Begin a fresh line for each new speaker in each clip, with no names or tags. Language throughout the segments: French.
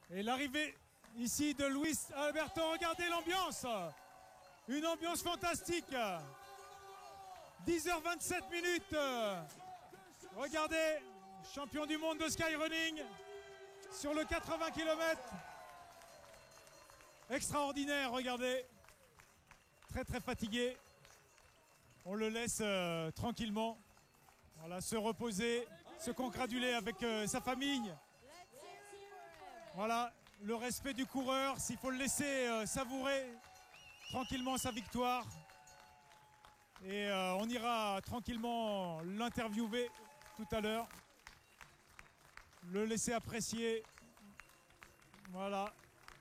Et l'arrivée ici de Luis Alberto, regardez l'ambiance. Une ambiance fantastique. 10h27 minutes. Regardez, champion du monde de skyrunning sur le 80 km. Extraordinaire, regardez. Très très fatigué. On le laisse tranquillement. Voilà, se reposer, se congratuler avec sa famille. Voilà, le respect du coureur, s'il faut le laisser savourer tranquillement sa victoire. Et on ira tranquillement l'interviewer tout à l'heure. Le laisser apprécier. Voilà,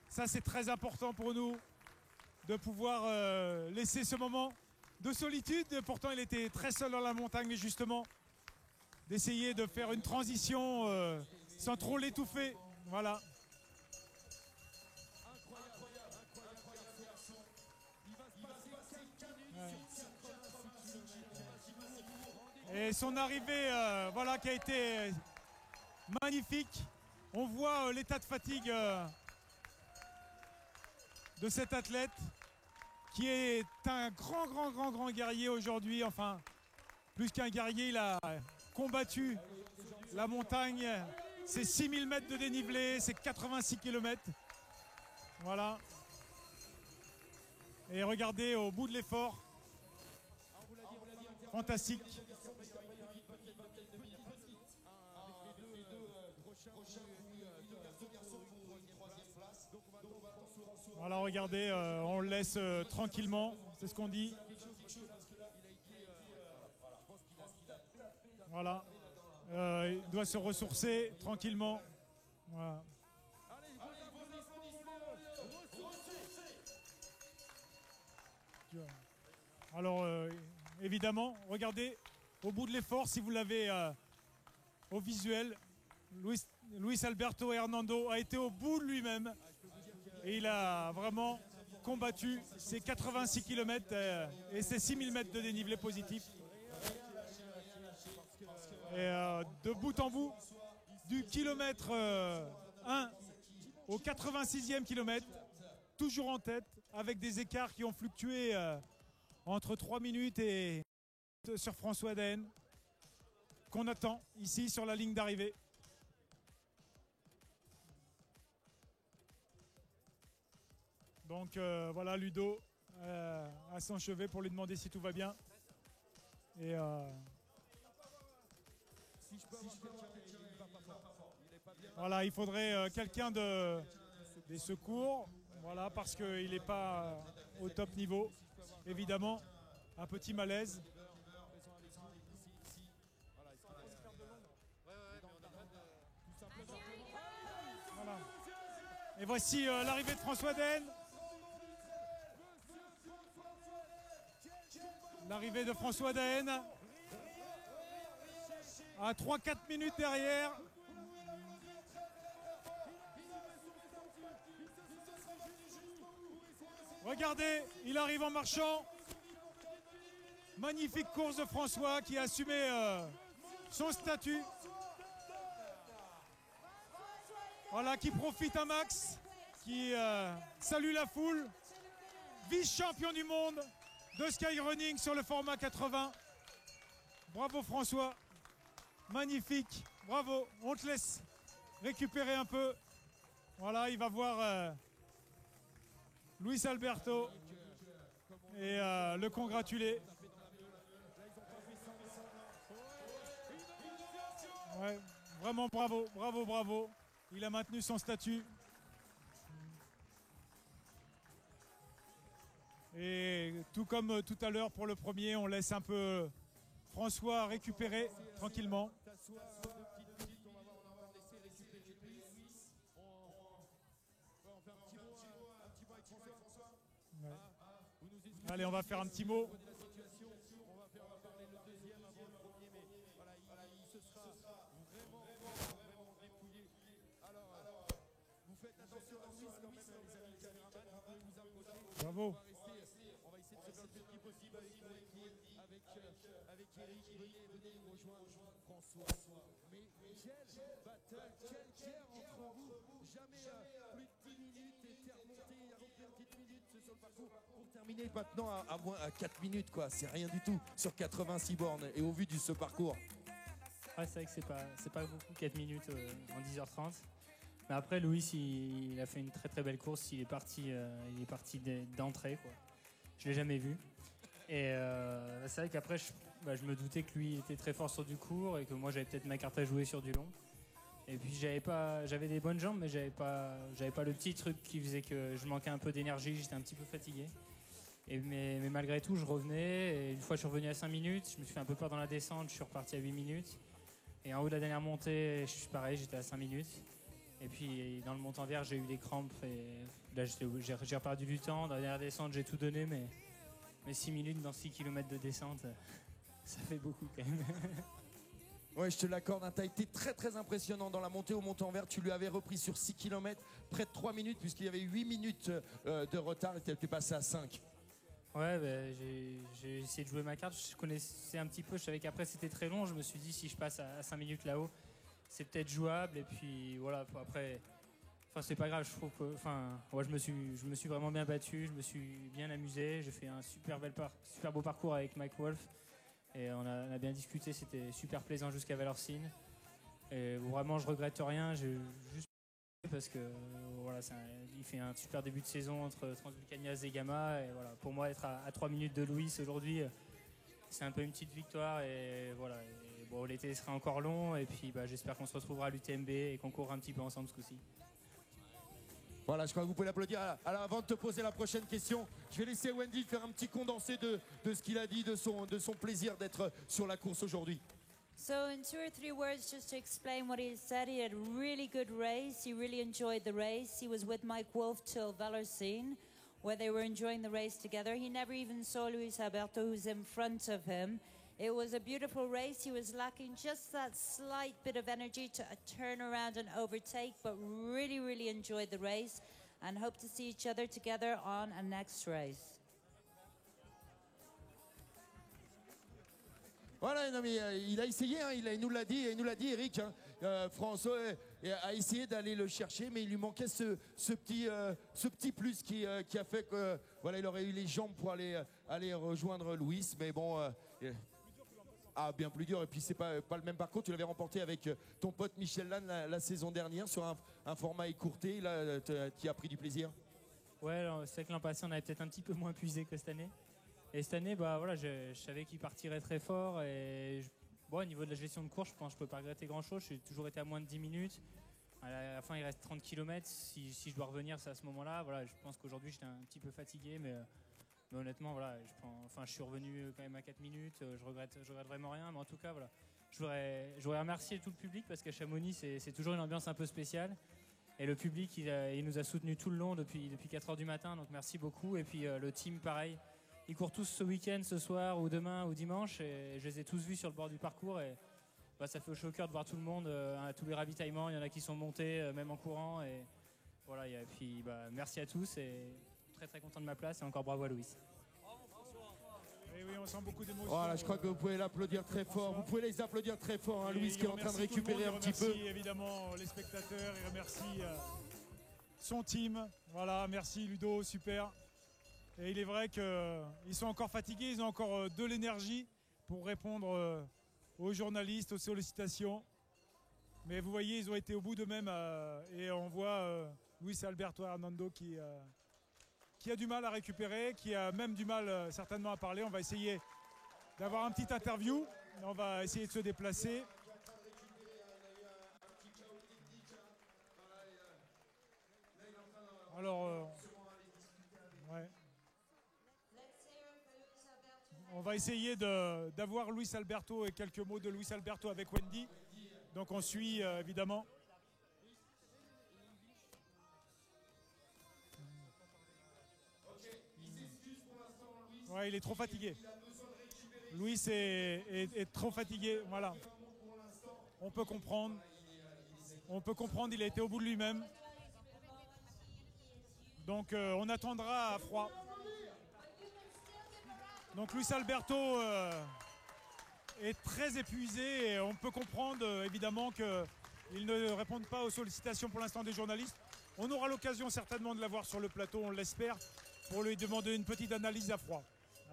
ça c'est très important pour nous de pouvoir laisser ce moment de solitude. Pourtant il était très seul dans la montagne, mais justement d'essayer de faire une transition sans trop l'étouffer. Voilà. Et son arrivée, voilà, qui a été magnifique. On voit l'état de fatigue de cet athlète qui est un grand guerrier aujourd'hui. Enfin, plus qu'un guerrier, il a combattu la montagne. C'est 6000 mètres de dénivelé, c'est 86 km. Voilà. Et regardez au bout de l'effort. Fantastique. Voilà, regardez, on le laisse tranquillement, c'est ce qu'on dit. Voilà, il doit se ressourcer tranquillement. Voilà. Alors, évidemment, regardez au bout de l'effort, si vous l'avez au visuel, Luis Alberto Hernando a été au bout de lui-même et il a vraiment combattu ses 86 km et ses 6000 mètres de dénivelé positif. Et de bout en bout, du kilomètre 1 au 86e kilomètre, toujours en tête, avec des écarts qui ont fluctué entre 3 minutes et sur François Daen, qu'on attend ici sur la ligne d'arrivée. Donc voilà, Ludo à son chevet pour lui demander si tout va bien. Et voilà, il faudrait quelqu'un des secours, voilà, parce qu'il n'est pas au top niveau. Évidemment, un petit malaise. Voilà. Et voici l'arrivée de François Daen. L'arrivée de François Daen. À 3-4 minutes derrière. Regardez, il arrive en marchant. Magnifique course de François qui a assumé son statut. Voilà, qui profite un max, qui salue la foule. Vice-champion du monde de skyrunning sur le format 80. Bravo François. Magnifique. Bravo. On te laisse récupérer un peu. Voilà, il va voir Luis Alberto et le congratuler. Ouais, vraiment bravo, bravo, bravo. Il a maintenu son statut. Et tout comme tout à l'heure pour le premier, on laisse un peu François récupérer tranquillement. Ouais. Allez, on va faire un petit mot. On va parler le deuxième avant le premier, mais voilà, il se sera vraiment dépouillé. Alors, vous faites attention à Luis quand même, les amis caméramans, vous pouvez vous approcher. Bravo. On va essayer de se faire le plus possible avec Eric. Venez rejoindre François. Mais quel battle, quelle guerre entre vous.
Terminé maintenant à moins à 4 minutes, quoi. C'est rien du tout sur 86 bornes et au vu de ce parcours.
Ouais, c'est vrai que c'est pas beaucoup 4 minutes en 10h30. Mais après, Louis, il a fait une très très belle course. Il est parti d'entrée, quoi. Je l'ai jamais vu. Et c'est vrai qu'après, je me doutais que lui était très fort sur du court et que moi, j'avais peut-être ma carte à jouer sur du long. Et puis j'avais des bonnes jambes, mais j'avais pas le petit truc qui faisait que je manquais un peu d'énergie. J'étais un petit peu fatigué. Mais malgré tout, je revenais. Et une fois, je suis revenu à 5 minutes. Je me suis fait un peu peur dans la descente. Je suis reparti à 8 minutes. Et en haut de la dernière montée, pareil, j'étais à 5 minutes. Et puis dans le montant vert, j'ai eu des crampes. Et là, j'ai reperdu du temps. Dans la dernière descente, j'ai tout donné. Mais 6 minutes dans 6 km de descente, ça fait beaucoup quand même.
Ouais, je te l'accorde, hein, tu as été très très impressionnant dans la montée au montant vert. Tu lui avais repris sur 6 km, près de 3 minutes, puisqu'il y avait 8 minutes de retard et tu étais passé à 5.
Ouais, j'ai essayé de jouer ma carte. Je connaissais un petit peu, je savais qu'après c'était très long. Je me suis dit, si je passe à 5 minutes là-haut, c'est peut-être jouable. Et puis voilà, après, c'est pas grave. Je trouve que, ouais, je me suis vraiment bien battu. Je me suis bien amusé. J'ai fait un super beau parcours avec Mike Wolf. Et on a bien discuté, c'était super plaisant jusqu'à Valorcine. Et vraiment, je regrette rien. J'ai juste parce que voilà, il fait un super début de saison entre Transvulcania et Gamma. Et voilà, pour moi, être à 3 minutes de Louis aujourd'hui, c'est un peu une petite victoire. Et voilà, et bon, l'été sera encore long. Et puis j'espère qu'on se retrouvera à l'UTMB et qu'on courra un petit peu ensemble ce coup-ci.
Voilà, je crois que vous pouvez l'applaudir. Alors avant de te poser la prochaine question, je vais laisser Wendy faire un petit condensé de ce qu'il a dit, de son plaisir d'être sur la course aujourd'hui.
So in 2 or 3 words, just to explain what he said, he had a really good race. He really enjoyed the race. He was with Mike Wolf till Valorcine, where they were enjoying the race together. He never even saw Luis Alberto, who's in front of him. It was a beautiful race. He was lacking just that slight bit of energy to turn around and overtake, but really, really enjoyed the race and hope to see each other together on a next race.
Voilà, non, mais il a essayé, hein, il nous l'a dit, Eric. Hein, François a essayé d'aller le chercher, mais il lui manquait ce petit plus qui a fait que voilà, il aurait eu les jambes pour aller rejoindre Louis. Mais bon, bien plus dur. Et puis c'est pas le même parcours. Tu l'avais remporté avec ton pote Michel Lannes la saison dernière sur un format écourté. Là, tu as pris du plaisir.
Ouais, c'est vrai que l'an passé, on avait peut-être un petit peu moins puisé que cette année. Et cette année, voilà, je savais qu'il partirait très fort. Et au niveau de la gestion de course, je pense que je peux pas regretter grand-chose. J'ai toujours été à moins de 10 minutes. À la fin, il reste 30 km. Si je dois revenir, c'est à ce moment-là. Voilà, je pense qu'aujourd'hui, j'étais un petit peu fatigué. Mais honnêtement, voilà, je suis revenu quand même à 4 minutes. Je regrette vraiment rien. Mais en tout cas, voilà, je voudrais remercier tout le public parce qu'à Chamonix, c'est toujours une ambiance un peu spéciale. Et le public, il nous a soutenus tout le long depuis 4 heures du matin. Donc merci beaucoup. Et puis le team, pareil. Ils courent tous ce week-end, ce soir ou demain ou dimanche et je les ai tous vus sur le bord du parcours et ça fait chaud au cœur de voir tout le monde à tous les ravitaillements. Il y en a qui sont montés même en courant et voilà. Et puis merci à tous et très très content de ma place et encore bravo à Louis.
Et oui, on sent beaucoup d'émotion.
Voilà, je crois que vous pouvez l'applaudir très fort. Vous pouvez les applaudir très fort, hein, Louis qui est en train de récupérer un petit peu.
Il remercie évidemment les spectateurs, il remercie son team. Voilà, merci Ludo, super. Et il est vrai qu'ils sont encore fatigués, ils ont encore de l'énergie pour répondre aux journalistes, aux sollicitations. Mais vous voyez, ils ont été au bout d'eux-mêmes et on voit Luis Alberto Hernando qui a du mal à récupérer, qui a même du mal certainement à parler. On va essayer d'avoir un petit interview, on va essayer de se déplacer. Alors, ouais. On va essayer d'avoir Luis Alberto et quelques mots de Luis Alberto avec Wendy. Donc on suit évidemment. Ouais, il est trop fatigué. Luis est trop fatigué. Voilà. On peut comprendre. Il a été au bout de lui-même. Donc on attendra à froid. Donc Luis Alberto est très épuisé et on peut comprendre évidemment que Ils ne répondent pas aux sollicitations pour l'instant des journalistes. On aura l'occasion certainement de l'avoir sur le plateau, on l'espère, pour lui demander une petite analyse à froid.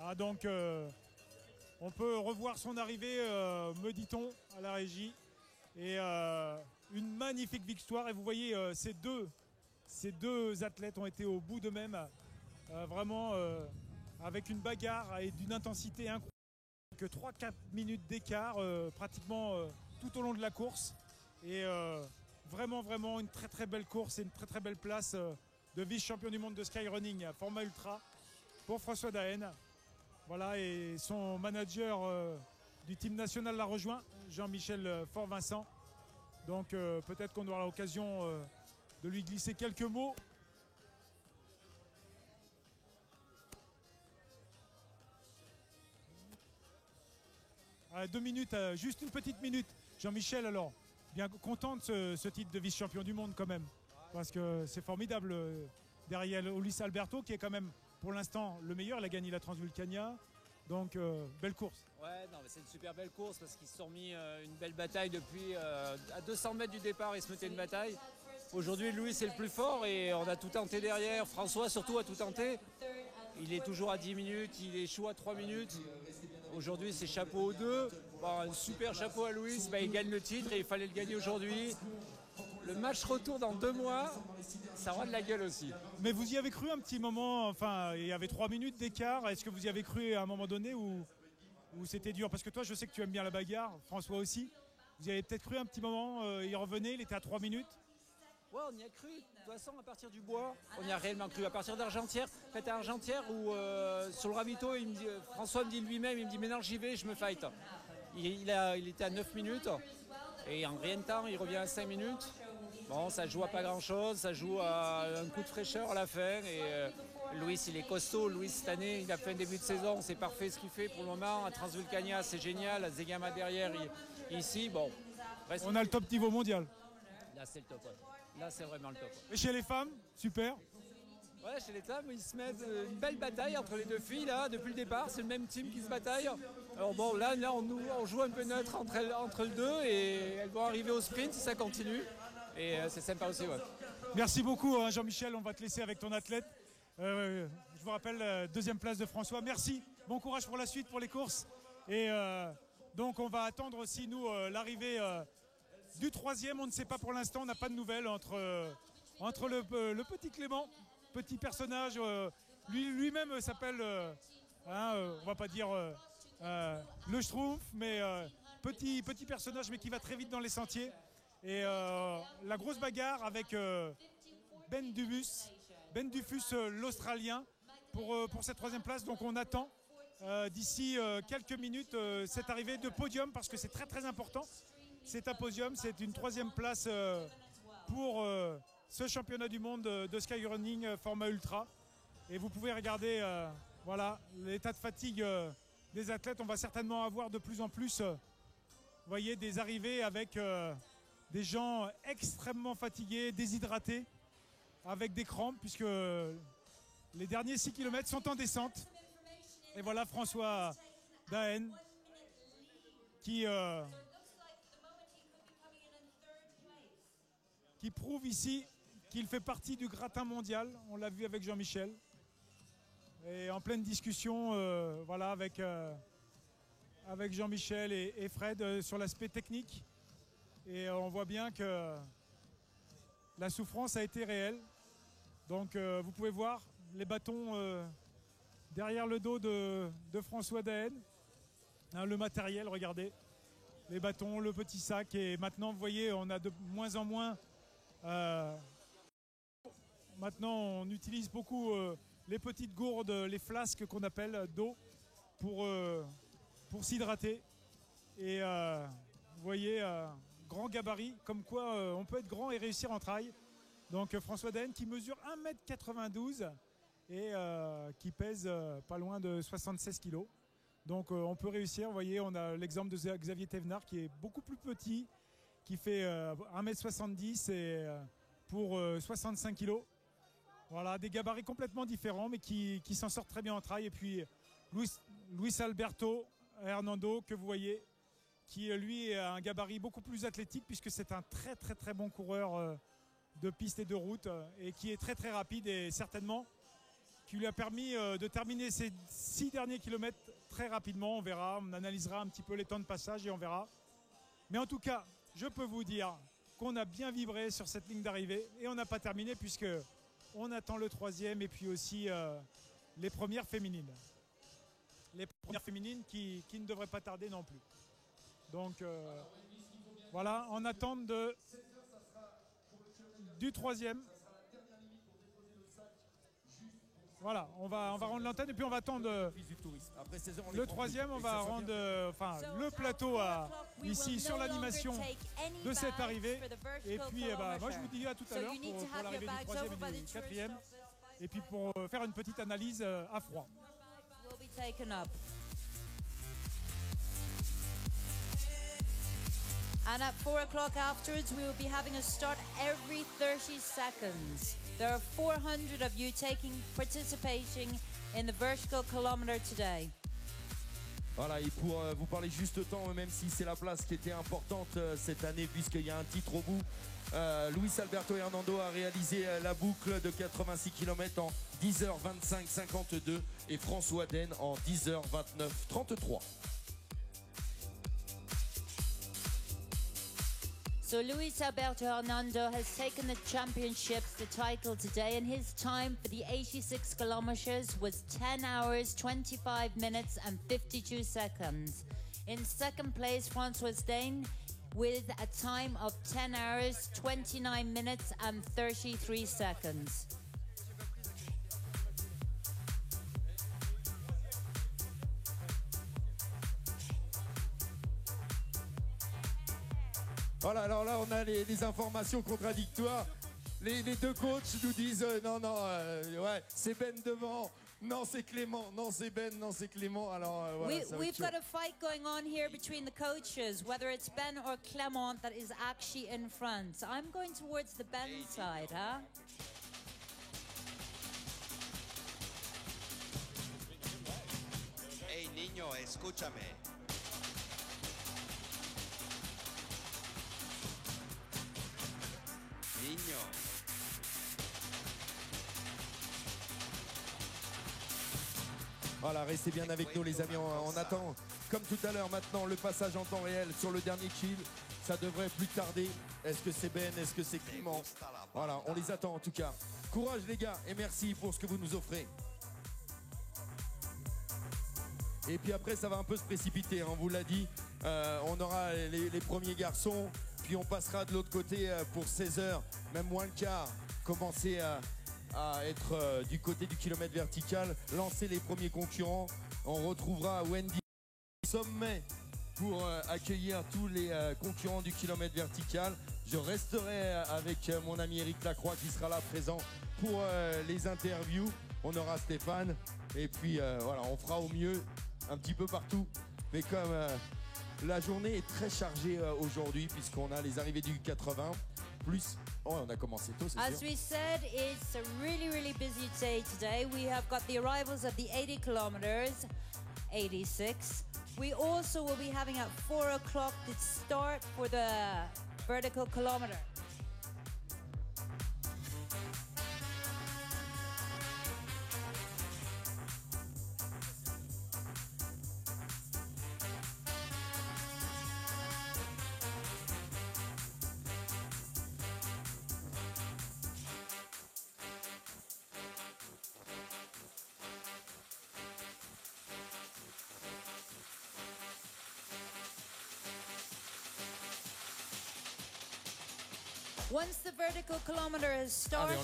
Ah, donc on peut revoir son arrivée, me dit-on, à la régie. Et une magnifique victoire. Et vous voyez, ces deux athlètes ont été au bout d'eux-mêmes, vraiment avec une bagarre et d'une intensité incroyable. Que 3-4 minutes d'écart pratiquement tout au long de la course. Et vraiment une très très belle course et une très très belle place de vice-champion du monde de skyrunning format ultra pour François Daen. Voilà, et son manager du team national l'a rejoint, Jean-Michel Fort-Vincent. Donc peut-être qu'on aura l'occasion de lui glisser quelques mots. À 2 minutes, juste une petite minute. Jean-Michel, alors, bien content de ce titre de vice-champion du monde quand même. Parce que c'est formidable derrière Ulysse Alberto, qui est quand même pour l'instant le meilleur. Il a gagné la Transvulcania. Donc, belle course.
Ouais, non, mais c'est une super belle course parce qu'ils se sont mis une belle bataille depuis à 200 mètres du départ. Ils se mettaient une bataille. Aujourd'hui, Louis c'est le plus fort et on a tout tenté derrière. François surtout a tout tenté. Il est toujours à 10 minutes, il échoue à 3 minutes. Aujourd'hui, c'est chapeau aux deux. Bon, un super chapeau à Louis, il gagne le titre et il fallait le gagner aujourd'hui. Le match retour dans 2 mois, ça aura de la gueule aussi.
Mais vous y avez cru un petit moment, enfin, il y avait 3 minutes d'écart. Est-ce que vous y avez cru à un moment donné ou c'était dur? Parce que toi, je sais que tu aimes bien la bagarre, François aussi. Vous y avez peut-être cru un petit moment, il revenait, il était à 3 minutes.
Ouais, on y a cru. De toute façon, à partir du bois, on y a réellement cru. À partir d'Argentière, en fait, à Argentière, où sur le ravito, François me dit lui-même, il me dit maintenant j'y vais, je me fight. Il était à 9 minutes et en rien de temps, il revient à 5 minutes. Bon, ça joue à pas grand-chose, ça joue à un coup de fraîcheur à la fin. Et Louis, il est costaud. Louis, cette année, il a fait un début de saison, c'est parfait ce qu'il fait pour le moment. À Transvulcania, c'est génial. À Zegama derrière, ici, bon.
On a le top niveau mondial.
Là, c'est le top, ouais. Là, c'est vraiment le top.
Et chez les femmes, super.
Ouais, chez les femmes, ils se mettent une belle bataille entre les deux filles, là, depuis le départ. C'est le même team qui se bataille. Alors bon, là on joue un peu neutre entre les deux et elles vont arriver au sprint si ça continue. Et c'est sympa aussi, ouais.
Merci beaucoup, hein, Jean-Michel. On va te laisser avec ton athlète. Je vous rappelle, deuxième place de François. Merci. Bon courage pour la suite, pour les courses. Et donc, on va attendre aussi, nous, l'arrivée du troisième. On ne sait pas pour l'instant. On n'a pas de nouvelles entre le petit Clément, petit personnage. Lui-même s'appelle, on va pas dire le Schtroumpf, mais petit personnage, mais qui va très vite dans les sentiers. Et la grosse bagarre avec Ben Dufus, l'Australien, pour cette troisième place. Donc on attend d'ici quelques minutes cette arrivée de podium, parce que c'est très très important. C'est un podium, c'est une troisième place pour ce championnat du monde de skyrunning format ultra. Et vous pouvez regarder voilà, l'état de fatigue des athlètes. On va certainement avoir de plus en plus vous voyez, des arrivées avec des gens extrêmement fatigués, déshydratés, avec des crampes, puisque les derniers 6 km sont en descente. Et voilà François Daen qui prouve ici qu'il fait partie du gratin mondial. On l'a vu avec Jean-Michel. Et en pleine discussion voilà, avec Jean-Michel et Fred sur l'aspect technique. Et on voit bien que la souffrance a été réelle. Donc vous pouvez voir les bâtons derrière le dos de François Daen. Hein, le matériel, regardez. Les bâtons, le petit sac. Et maintenant, vous voyez, on a de moins en moins... maintenant, on utilise beaucoup les petites gourdes, les flasques qu'on appelle d'eau pour s'hydrater. Et vous voyez... grand gabarit, comme quoi on peut être grand et réussir en trail. Donc François Daen qui mesure 1m92 et qui pèse pas loin de 76 kg. Donc on peut réussir. Vous voyez, on a l'exemple de Xavier Thévenard qui est beaucoup plus petit, qui fait 1m70 et pour 65 kg. Voilà, des gabarits complètement différents, mais qui s'en sortent très bien en trail. Et puis Luis Alberto Hernando, que vous voyez, qui lui a un gabarit beaucoup plus athlétique puisque c'est un très très très bon coureur de piste et de route et qui est très très rapide et certainement qui lui a permis de terminer ses 6 derniers kilomètres très rapidement. On verra, on analysera un petit peu les temps de passage et on verra. Mais en tout cas, je peux vous dire qu'on a bien vibré sur cette ligne d'arrivée et on n'a pas terminé puisque on attend le 3e et puis aussi les premières féminines. Les premières féminines qui ne devraient pas tarder non plus. Donc voilà, en attente du 3e. Voilà, on va rendre l'antenne et puis on va attendre le 3e. On va rendre le plateau ici sur l'animation de cette arrivée. Et puis moi je vous dis à tout à l'heure pour l'arrivée du 3e et du 4e. Et puis pour faire une petite analyse à froid.
And at 4 o'clock afterwards, we will be having a start every 30 seconds. There are 400 of you participating in the vertical kilometer today.
Voilà, et pour vous parler juste temps, même si c'est la place qui était importante cette année, puisqu'il y a un titre au bout, Luis Alberto Hernando a réalisé la boucle de 86 km en 10h25-52 et François Den en 10h29-33.
So Luis Alberto Hernando has taken the championships, the title today, and his time for the 86 kilometers was 10 hours, 25 minutes and 52 seconds. In second place, François Den with a time of 10 hours, 29 minutes and 33 seconds.
Voilà, alors là, on a les informations contradictoires. Les deux coachs nous disent non, ouais, c'est Ben devant. Non, c'est Clément. Non, c'est Ben. Non, c'est Clément. Alors, voilà,
we've got a fight going on here between the coaches, whether it's Ben or Clément that is actually in front. I'm going towards the Ben side, huh?
Hey, niño, escúchame. Niño.
Voilà, restez bien avec nous les amis, on attend comme tout à l'heure maintenant le passage en temps réel sur le dernier kill. Ça devrait plus tarder. Est-ce que c'est Ben, est-ce que c'est Clément? Voilà, on les attend en tout cas. Courage les gars et merci pour ce que vous nous offrez. Et puis après ça va un peu se précipiter, on vous l'a dit. On aura les premiers garçons, puis on passera de l'autre côté pour 16h, même moins le quart, commencer à être du côté du kilomètre vertical, lancer les premiers concurrents. On retrouvera Wendy sommet pour accueillir tous les concurrents du kilomètre vertical. Je resterai avec mon ami Eric Lacroix qui sera là présent pour les interviews. On aura Stéphane et puis voilà, on fera au mieux un petit peu partout. Mais comme la journée est très chargée aujourd'hui puisqu'on a les arrivées du 80 plus. Oh, on a commencé tôt, c'est sûr.
As we said, it's a really busy day today. We have got the arrivals of the 80 kilometers, 86. We also will be having at 4 o'clock the start for the vertical kilometer. Once the vertical kilometer has started,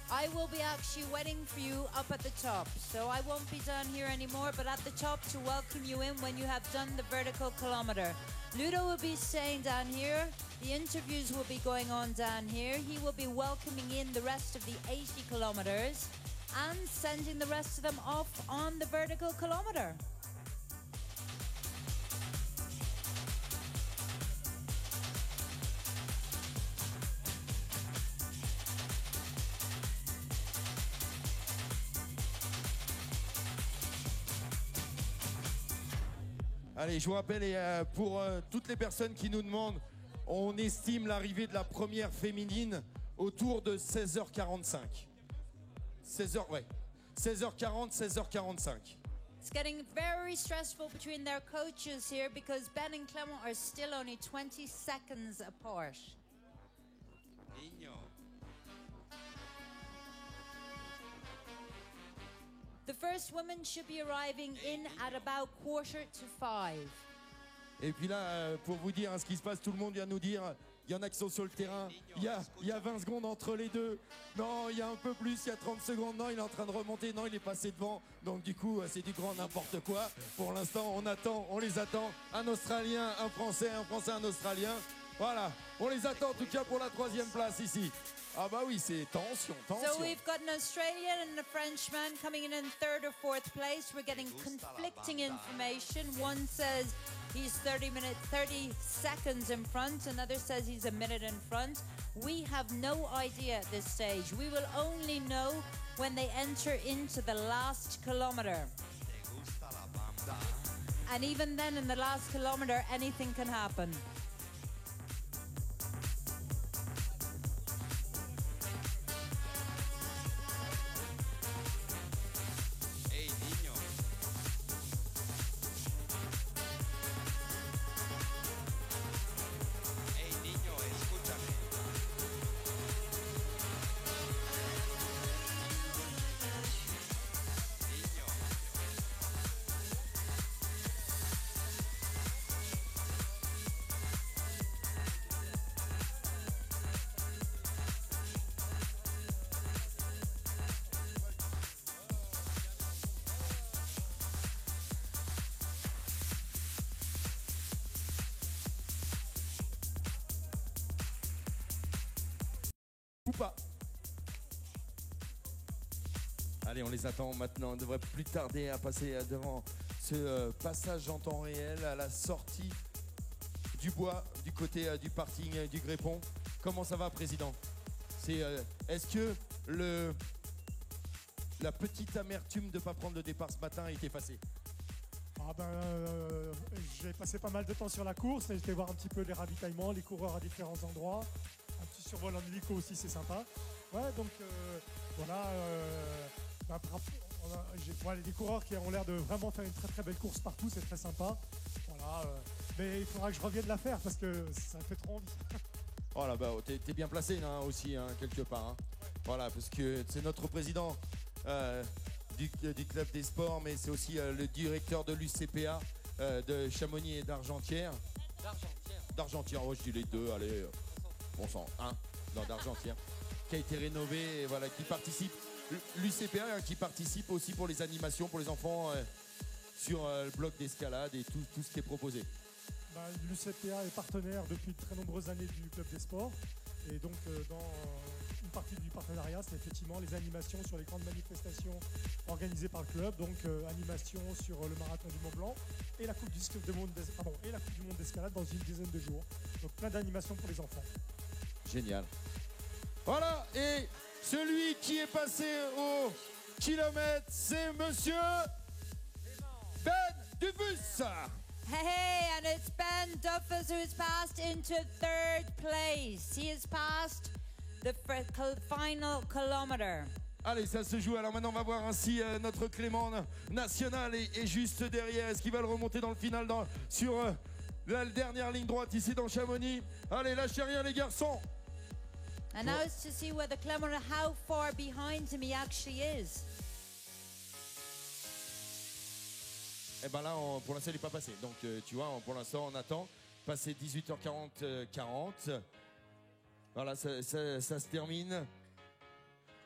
I will be actually waiting for you up at the top. So I won't be down here anymore, but at the top to welcome you in when you have done the vertical kilometer. Ludo will be staying down here. The interviews will be going on down here. He will be welcoming in the rest of the 80 kilometers and sending the rest of them off on the vertical kilometer.
Allez, je vous rappelle, et pour toutes les personnes qui nous demandent, on estime l'arrivée de la première féminine autour de 16h45. 16h, ouais. 16h40, 16h45.
It's getting very stressful between their coaches here because Ben and Clement are still only 20 seconds apart.
Niño.
The first woman should be arriving in at about 4:45.
Et puis là, pour vous dire ce qui se passe, tout le monde vient nous dire, il y en a qui sont sur le terrain, il y a 20 secondes entre les deux, non, il y a un peu plus, il y a 30 secondes, non, il est en train de remonter, non, il est passé devant, donc du coup, c'est du grand n'importe quoi. Pour l'instant, on les attend, un Australien, un Français, un Australien, voilà, on les attend en tout cas pour la 3e place ici. Ah bah oui, c'est tension.
So we've got an Australian and a Frenchman coming in 3rd or 4th place. We're getting conflicting information. One says he's 30 seconds in front. Another says he's a minute in front. We have no idea at this stage. We will only know when they enter into the last kilometer. And even then, in the last kilometer, anything can happen.
Pas. Allez, on les attend maintenant. On ne devrait plus tarder à passer devant ce passage en temps réel à la sortie du bois du côté du parking du Grépon. Comment ça va, président? Est-ce que la petite amertume de ne pas prendre le départ ce matin est effacée?
J'ai passé pas mal de temps sur la course. J'ai été voir un petit peu les ravitaillements, les coureurs à différents endroits. Un petit survol en hélico aussi, c'est sympa. Ouais, donc voilà. J'ai des coureurs qui ont l'air de vraiment faire une très très belle course partout, c'est très sympa. Voilà, mais il faudra que je revienne la faire parce que ça fait trop envie.
Oh là, bah, t'es bien placé là aussi, hein, quelque part. Hein. Voilà, parce que c'est notre président du club des sports, mais c'est aussi le directeur de l'UCPA de Chamonix et d'Argentière. D'Argentière, ouais, je dis les deux, allez. Bon sang, d'Argentière, qui a été rénové et voilà, qui participe, l'UCPA qui participe aussi pour les animations pour les enfants sur le bloc d'escalade et tout ce qui est proposé.
L'UCPA est partenaire depuis de très nombreuses années du club des sports et donc dans une partie du partenariat, c'est effectivement les animations sur les grandes manifestations organisées par le club, donc animation sur le marathon du Mont-Blanc et la Coupe du Monde d'escalade dans une dizaine de jours. Donc plein d'animations pour les enfants.
Génial. Voilà, et celui qui est passé au kilomètre, c'est monsieur Ben Dufus.
Hey, and it's Ben Duffus who has passed into 3rd place. He has passed the final kilometer.
Allez, ça se joue. Alors maintenant, on va voir ainsi notre Clément national est juste derrière. Est-ce qu'il va le remonter dans le final sur la dernière ligne droite ici dans Chamonix? Allez, lâchez rien les garçons.
And now it's to see whether Clement, how far behind him he actually is.
Eh ben là, pour l'instant, il n'est pas passé. Donc, tu vois, pour l'instant, on attend. Passé 18h40, 40. Voilà, ça se termine.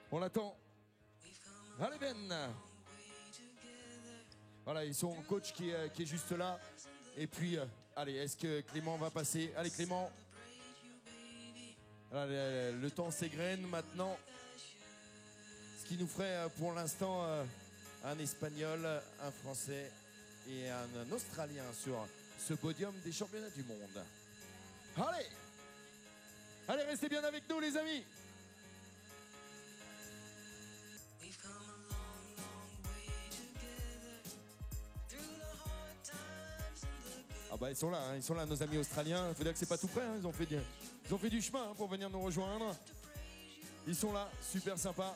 On attend. Allez, Ben. Voilà, ils sont coach qui est juste là. Et puis, allez, est-ce que Clément va passer? Allez, Clément. Voilà, le temps s'égrène maintenant. Ce qui nous ferait pour l'instant un Espagnol, un Français et un Australien sur ce podium des championnats du monde. Allez! Allez, restez bien avec nous, les amis! bah ils sont là nos amis australiens. Il faut dire que c'est pas tout près, hein. Ils ont fait du chemin hein, pour venir nous rejoindre. Ils sont là, super sympa.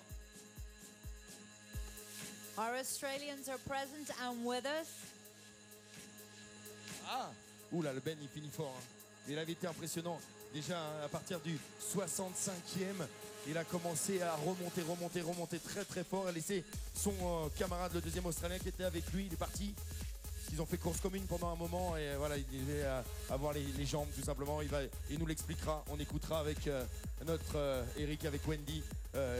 Our Australians are present and with us.
Ah, oula, le Ben il finit fort. Hein. Il avait été impressionnant. Déjà hein, à partir du 65e, il a commencé à remonter très très fort. Il a laissé son camarade, le deuxième Australien qui était avec lui, il est parti. Ils ont fait course commune pendant un moment et voilà, il devait avoir les jambes tout simplement. Il nous l'expliquera. On écoutera avec notre Eric, avec Wendy,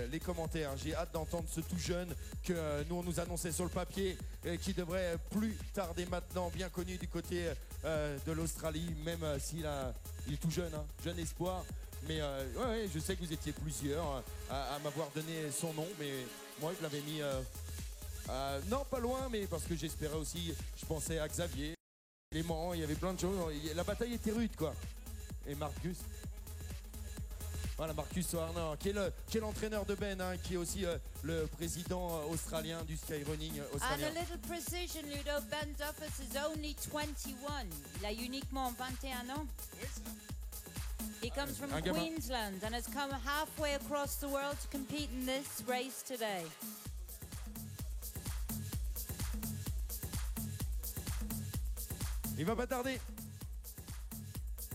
les commentaires. J'ai hâte d'entendre ce tout jeune que nous on nous annonçait sur le papier, qui devrait plus tarder maintenant, bien connu du côté de l'Australie, même s'il est tout jeune, hein, jeune espoir. Mais ouais, je sais que vous étiez plusieurs à m'avoir donné son nom, mais moi je l'avais mis... non, pas loin, mais parce que j'espérais aussi, je pensais à Xavier, Clément, il y avait plein de choses. La bataille était rude, quoi. Et Marcus. Voilà, Marcus Warner, qui est l'entraîneur de Ben, hein, qui est aussi le président australien du skyrunning
And
australien.
a little precision, Ludo, Ben Duffus is only 21. Il a uniquement 21 ans. He comes from
Un gamin.
Queensland and has come halfway across the world to compete in this race today.
Il va pas tarder.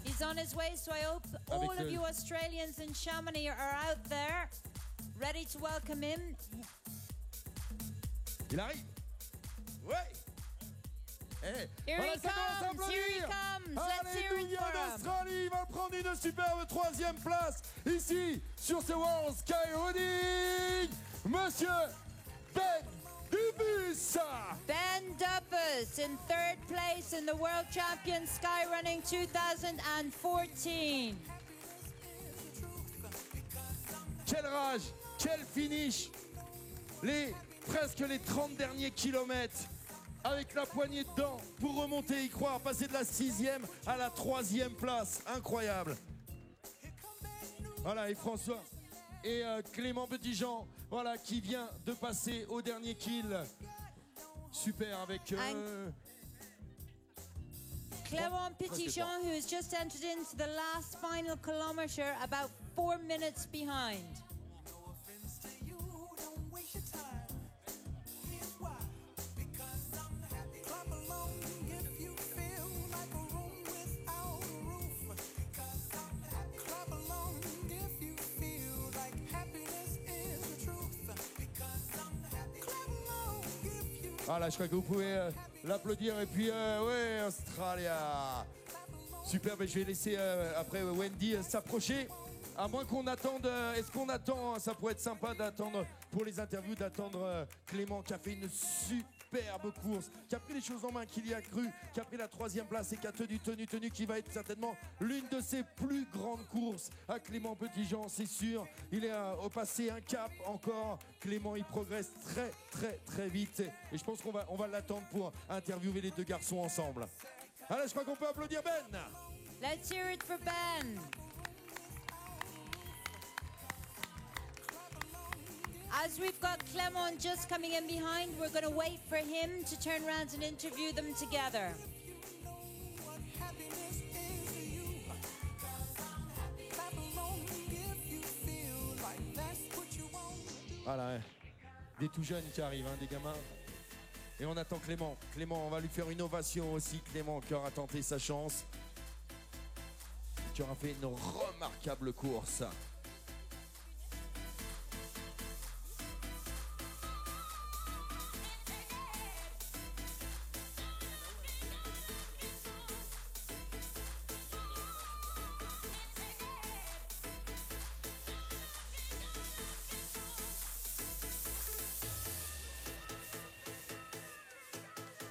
He's on his way, so I hope all of you Australians in Chamonix are out there, ready to welcome him.
Il arrive. Ouais. Eh,
Here
voilà,
he
ça commence à
comes, here he
applaudir.
comes. Let's
Allez,
hear
nous
it
vient
for him.
d'Australie, il va prendre une superbe 3e place ici sur ce World Skyrunning. Monsieur Ben Duffus.
Ben Duffus in 3rd place in the World Champion Skyrunning 2014.
Quelle rage, quel finish. Presque les 30 derniers kilomètres avec la poignée dedans pour remonter, y croire, passer de la 6e à la 3e place. Incroyable. Voilà, et François et Clément Petitjean, voilà, qui vient de passer au dernier kill. Super avec...
Clément Petitjean, who has just entered into the last final kilometre, about 4 minutes behind.
Voilà, je crois que vous pouvez l'applaudir. Et puis, ouais, Australia. Super, mais je vais laisser après Wendy s'approcher. À moins qu'on attende, est-ce qu'on attend, ça pourrait être sympa d'attendre pour les interviews, d'attendre Clément qui a fait une superbe course, qui a pris les choses en main, qui y a cru, qui a pris la 3e place et qui a tenu, qui va être certainement l'une de ses plus grandes courses à Clément Petitjean, c'est sûr. Il est au passé un cap encore. Clément, il progresse très vite et je pense qu'on va l'attendre pour interviewer les deux garçons ensemble. Allez, je crois qu'on peut applaudir Ben.
Let's hear it for Ben. As we've got Clément just coming in behind, we're going to wait for him to turn around and interview them together.
Voilà, hein. Des tout jeunes qui arrivent, hein, des gamins. Et on attend Clément. Clément, on va lui faire une ovation aussi. Clément qui aura tenté sa chance. Qui aura fait une remarquable course.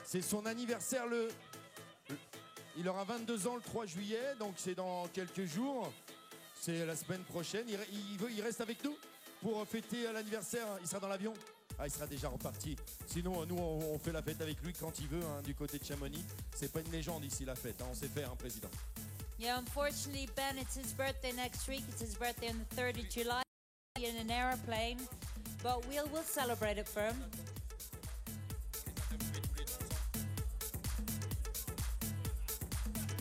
C'est son anniversaire il aura 22 ans le 3 juillet, donc c'est dans quelques jours. C'est la semaine prochaine. Il reste avec nous pour fêter l'anniversaire. Il sera dans l'avion. Ah, il sera déjà reparti. Sinon, nous, on fait la fête avec lui quand il veut, hein, du côté de Chamonix. C'est pas une légende ici, la fête. Hein, on sait faire, hein, président.
Yeah, unfortunately, Ben, it's his birthday next week. It's his birthday on the 3rd of July in an airplane. But we'll celebrate it for him.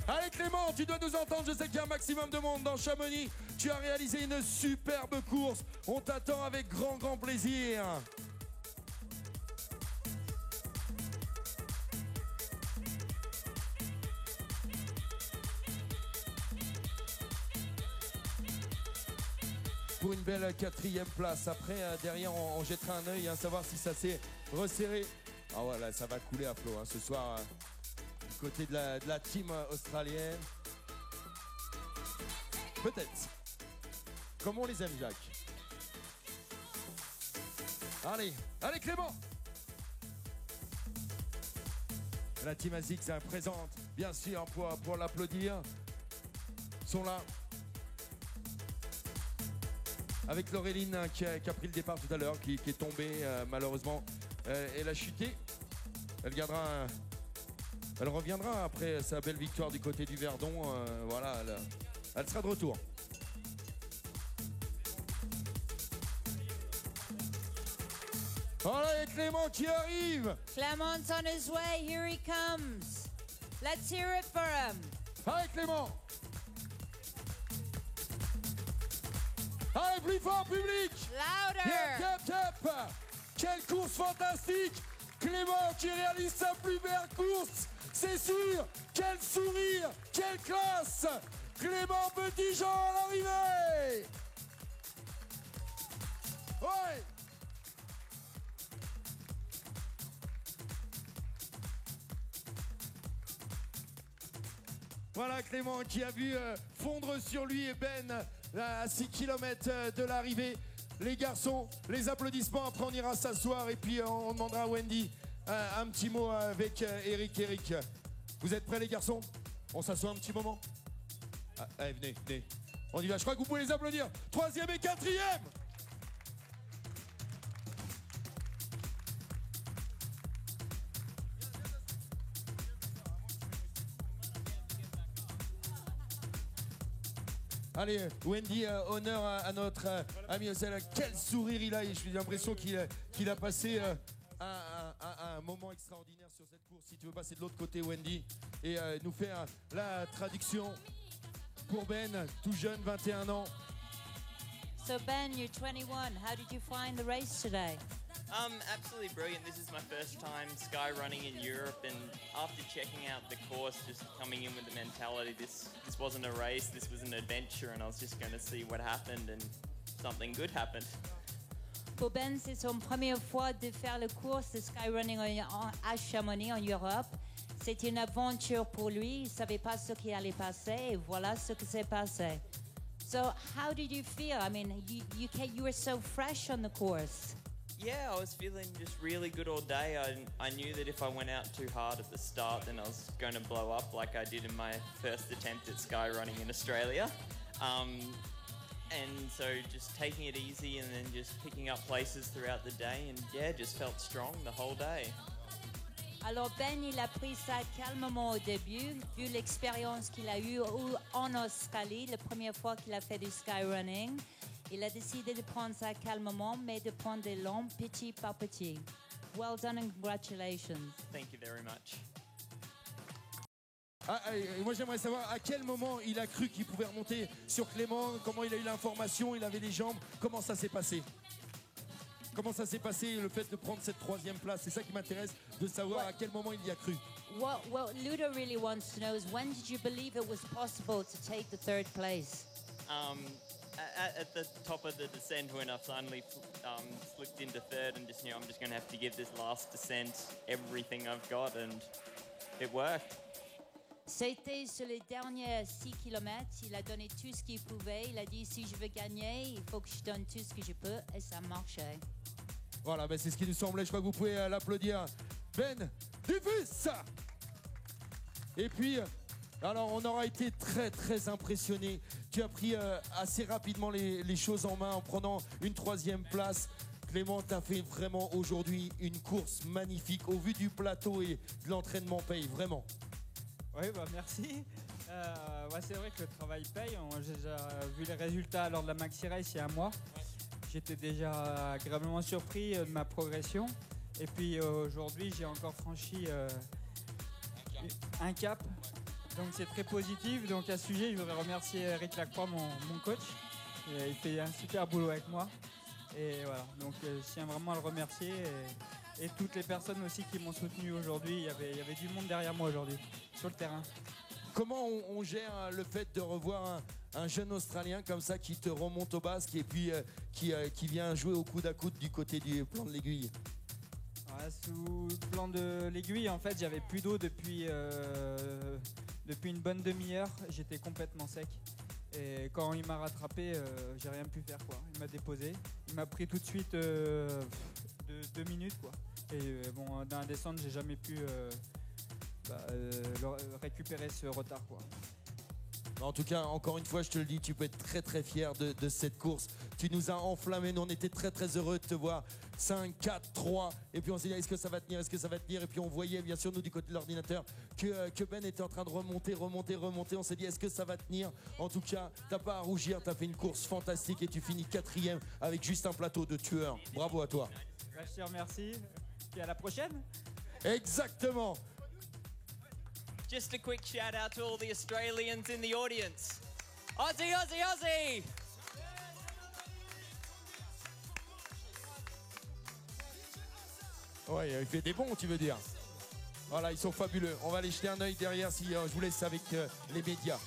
Allez Clément, tu dois nous entendre, je sais qu'il y a un maximum de monde dans Chamonix. Tu as réalisé une superbe course. On t'attend avec grand plaisir. Pour une belle 4e place. Après, derrière, on jettera un œil, savoir si ça s'est resserré. Ah voilà, ça va couler à flot ce soir du côté de la team australienne. Peut-être. Comme on les aime, Jacques. Allez Clément. La team ASICS présente, bien sûr, pour l'applaudir. Ils sont là. Avec Laureline qui a pris le départ tout à l'heure, qui est tombée malheureusement. Elle a chuté. Elle reviendra après sa belle victoire du côté du Verdon. Voilà, elle sera de retour. Voilà, et Clément qui arrive.
Clément's on his way. Here he comes. Let's hear it for him.
Allez Clément. Allez, plus fort, public.
Louder.
Yep. Quelle course fantastique. Clément qui réalise sa plus belle course. C'est sûr. Quel sourire. Quelle classe. Clément Petitjean à l'arrivée. Ouais. Voilà Clément qui a vu fondre sur lui et Ben à 6 km de l'arrivée. Les garçons, les applaudissements, après on ira s'asseoir et puis on demandera à Wendy un petit mot avec Eric. Eric, vous êtes prêts les garçons? On s'assoit un petit moment? Allez, venez. On y va, je crois que vous pouvez les applaudir. 3e et 4e. Allez, Wendy, honneur à notre ami Ocel. Quel sourire il a. J'ai l'impression qu'il a passé un moment extraordinaire sur cette course. Si tu veux passer de l'autre côté, Wendy, et nous faire la traduction pour Ben, tout jeune, 21 ans.
So Ben, you're 21. How did you find the race today?
Absolutely brilliant. This is my first time sky running in Europe, and after checking out the course, just coming in with the mentality, this wasn't a race, this was an adventure, and I was just going to see what happened, and something good happened.
Pour Ben, c'est son première fois de faire le course de skyrunning à Chamonix en Europe. C'était une aventure pour lui. Il savait pas ce qui allait passer, et voilà ce qui s'est passé. So, how did you feel? I mean, you were so fresh on the course.
Yeah, I was feeling just really good all day. I knew that if I went out too hard at the start, then I was going to blow up like I did in my first attempt at sky running in Australia. And so just taking it easy and then just picking up places throughout the day, and yeah, just felt strong the whole day.
Alors Ben, il a pris ça calmement au début, vu l'expérience qu'il a eue en Australie, la première fois qu'il a fait du skyrunning. Il a décidé de prendre ça calmement, mais de prendre des longs petit par petit. Well done and congratulations.
Thank you very much.
Moi j'aimerais savoir à quel moment il a cru qu'il pouvait remonter sur Clément, comment il a eu l'information, il avait les jambes, comment ça s'est passé? Comment ça s'est passé le fait de prendre cette 3e place? C'est ça qui m'intéresse, de savoir à quel moment il y a cru.
What Ludo really wants to know is when did you believe it was possible to take the 3rd place?
At the top of the descent, when I finally slipped into 3rd and just knew I'm just going to have to give this last descent everything I've got, and it worked.
C'était sur les derniers 6 km, il a donné tout ce qu'il pouvait. Il a dit si je veux gagner, il faut que je donne tout ce que je peux, et ça marchait.
Voilà, c'est ce qui nous semblait. Je crois que vous pouvez l'applaudir. Ben Dufus. Et puis, alors on aura été très impressionné. Tu as pris assez rapidement les choses en main en prenant une 3e place. Clément, tu as fait vraiment aujourd'hui une course magnifique. Au vu du plateau et de l'entraînement paye, vraiment.
Oui, merci. C'est vrai que le travail paye. J'ai déjà vu les résultats lors de la Maxi Race il y a un mois. J'étais déjà agréablement surpris de ma progression. Et puis aujourd'hui, j'ai encore franchi un cap.
Donc c'est très positif. Donc à ce sujet, je voudrais remercier Eric Lacroix, mon coach. Il fait un super boulot avec moi. Et voilà, donc je tiens vraiment à le remercier. Et toutes les personnes aussi qui m'ont soutenu aujourd'hui. Il y avait du monde derrière moi aujourd'hui, sur le terrain.
Comment on gère le fait de revoir un jeune Australien comme ça qui te remonte au basque et puis qui vient jouer au coude à coude du côté du plan de l'Aiguille?
Sous le plan de l'Aiguille, en fait, j'avais plus d'eau depuis une bonne demi-heure. J'étais complètement sec. Et quand il m'a rattrapé, j'ai rien pu faire, quoi. Il m'a déposé. Il m'a pris tout de suite 2 minutes, quoi. Et bon, dans la descente, j'ai jamais pu récupérer ce retard, quoi.
En tout cas, encore une fois, je te le dis, tu peux être très très fier de cette course. Tu nous as enflammés, nous on était très très heureux de te voir. 5, 4, 3, et puis on s'est dit est-ce que ça va tenir, est-ce que ça va tenir, et puis on voyait bien sûr nous du côté de l'ordinateur que Ben était en train de remonter, on s'est dit est-ce que ça va tenir. En tout cas, t'as pas à rougir, t'as fait une course fantastique et tu finis 4e avec juste un plateau de tueur. Bravo à toi.
Je te remercie, et à la prochaine.
Exactement.
Just a quick shout out to all the Australians in the audience. Aussie, Aussie, Aussie!
Ouais, il fait des bons, tu veux dire. Voilà, ils sont fabuleux. On va aller jeter un œil derrière si je vous laisse avec les médias.